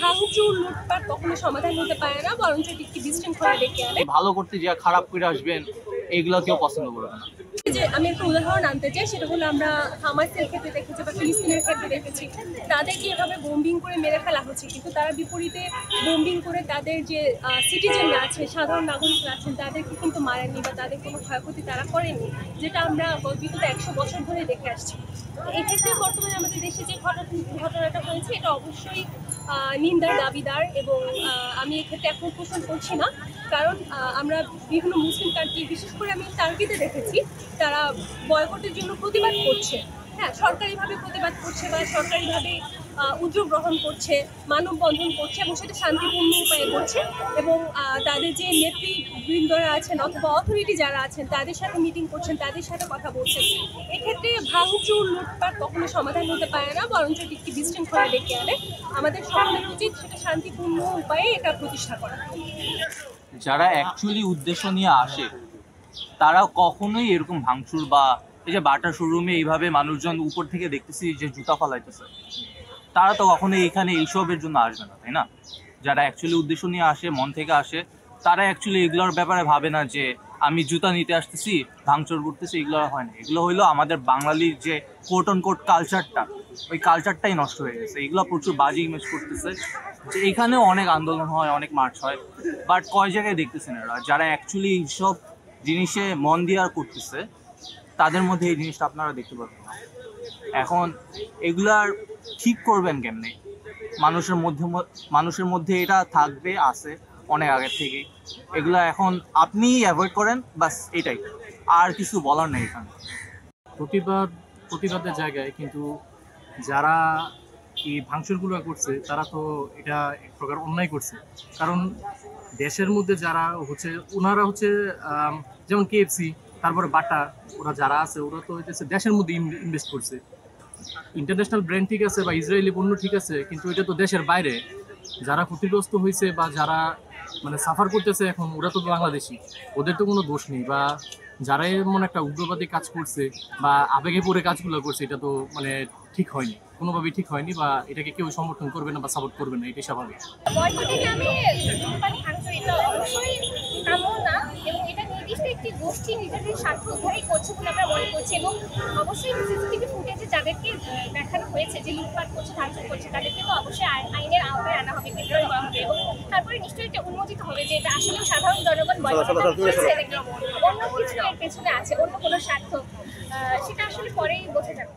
ভাঙচুর লুটপাট কখনো সমাধান হতে পারে না, বরঞ্চ এটি একটি বিশৃঙ্খলা ডেকে আনে। ভালো করতে যা খারাপ করে আসবেন এগুলো কেউ পছন্দ করবে না। যে আমি একটা উদাহরণ আনতে চাই, সেটা হলো আমরা হামাসের ক্ষেত্রে দেখেছি বা ফিলিস্তিনের ক্ষেত্রে দেখেছি, তাদেরকে এভাবে বোম্বিং করে মেরে ফেলা হচ্ছে, কিন্তু তারা বিপরীতে বোম্বিং করে তাদের যে সিটিজেনরা আছে, সাধারণ নাগরিকরা আছেন, তাদেরকে কিন্তু মারেননি বা তাদের কোনো ক্ষয়ক্ষতি তারা করেনি, যেটা আমরা বিগত 100 বছর ধরে দেখে আসছি। এক্ষেত্রে বর্তমানে আমাদের দেশে যে ঘটনাটা হয়েছে, এটা অবশ্যই নিন্দার দাবিদার, এবং আমি এক্ষেত্রে এখন পোষণ করছি না, কারণ আমরা বিভিন্ন মুসলিম কান্ট্রি, বিশেষ করে আমি টার্কিতে দেখেছি, তারা বয়কটের জন্য প্রতিবাদ করছে। হ্যাঁ, সরকারিভাবে প্রতিবাদ করছে বা সরকারিভাবে উদ্যোগ গ্রহণ করছে, মানববন্ধন করছে, এবং সেটা শান্তিপূর্ণ উপায়ে করছে, এবং তাদের যে নেতৃবৃন্দরা আছেন অথবা অথরিটি যারা আছেন তাদের সাথে মিটিং করছেন, তাদের সাথে কথা বলছেন। এক্ষেত্রে ভাঙচুর লুটপাট কখনো সমাধান হতে পারে না, বরঞ্চ এটি একটি বিশৃঙ্খলা ডেকে আনে। আমাদের সকলের উচিত সেটা শান্তিপূর্ণ উপায়ে এটা প্রতিষ্ঠা করা। যারা অ্যাকচুয়ালি উদ্দেশ্য নিয়ে আসে তারা কখনোই এরকম ভাঙচুর বা এই যে বাটার শোরুমে এইভাবে মানুষজন উপর থেকে দেখতেছি যে জুতা ফালাইতেছে, তারা তো কখনোই এখানে এইসবের জন্য আসবে না, তাই না? যারা অ্যাকচুয়ালি উদ্দেশ্য নিয়ে আসে, মন থেকে আসে, তারা অ্যাকচুয়ালি এগুলোর ব্যাপারে ভাবে না যে আমি জুতা নিতে আসতেছি, ভাঙচুর করতেছি। এগুলো হয় না। এগুলো হইলো আমাদের বাঙালির যে কোট অন কোট কালচারটা, ওই কালচারটাই নষ্ট হয়ে গেছে। এগুলো প্রচুর বাজে ইমেজ করতেছে। যে এখানেও অনেক আন্দোলন হয়, অনেক মার্চ হয়, বাট কয় জায়গায় দেখতেছেন এরা যারা অ্যাকচুয়ালি এইসব জিনিসে মন দিয়ে আর করতেছে, তাদের মধ্যে এই জিনিসটা আপনারা দেখতে পাবেন না। এখন এগুলার ঠিক করবেন কেমনে? মানুষের মধ্যে এটা থাকবে, আছে অনেক আগের থেকেই। এগুলা এখন আপনি অ্যাভয়েড করেন, বাস এটাই, আর কিছু বলার নেই এখানে। প্রতিবাদের জায়গায় কিন্তু যারা এই ভাঙচুরগুলো করছে তারা তো এটা এক প্রকার অন্যায় করছে। কারণ দেশের মধ্যে যারা হচ্ছে ওনারা হচ্ছে যেমন কেএফসি, তারপরে বাটা, ওরা যারা আছে ওরা তো হচ্ছে দেশের মধ্যে ইনভেস্ট করছে। ইন্টারন্যাশনাল ব্র্যান্ড ঠিক আছে বা ইসরায়েলি পণ্য ঠিক আছে, কিন্তু এটা তো দেশের বাইরে। যারা ক্ষতিগ্রস্ত হয়েছে বা যারা মানে সাফার করতেছে এখন, ওরা তো বাংলাদেশি, ওদের তো কোনো দোষ নেই। বা যারা এমন একটা উগ্রবাদী কাজ করছে বা আবেগে পড়ে কাজগুলো করছে, এটা তো মানে ঠিক হয়নি, কোনোভাবেই ঠিক হয়নি, বা এটাকে কেউ সমর্থন করবে না বা সাপোর্ট করবে না, এটাই স্বাভাবিক। একটি গোষ্ঠী নিজেদের স্বার্থ উদ্ধারই করছে বলে আমরা মনে করছি, এবং অবশ্যই সিসিটিভি ফুটেজে যাদেরকে দেখানো হয়েছে যে লুটপাট করছে, ভাঙচুর করছে, তাদেরকে তো অবশ্যই আইনের আওতায় আনা হবে, বিদ্রোহ করা হবে, এবং তারপরে নিশ্চয়ই এটা উন্মোচিত হবে যে এটা আসলে সাধারণ জনগণ অন্য কিছু এর পেছনে আছে, অন্য কোনো স্বার্থ, সেটা আসলে পরেই বোঝা যাবে।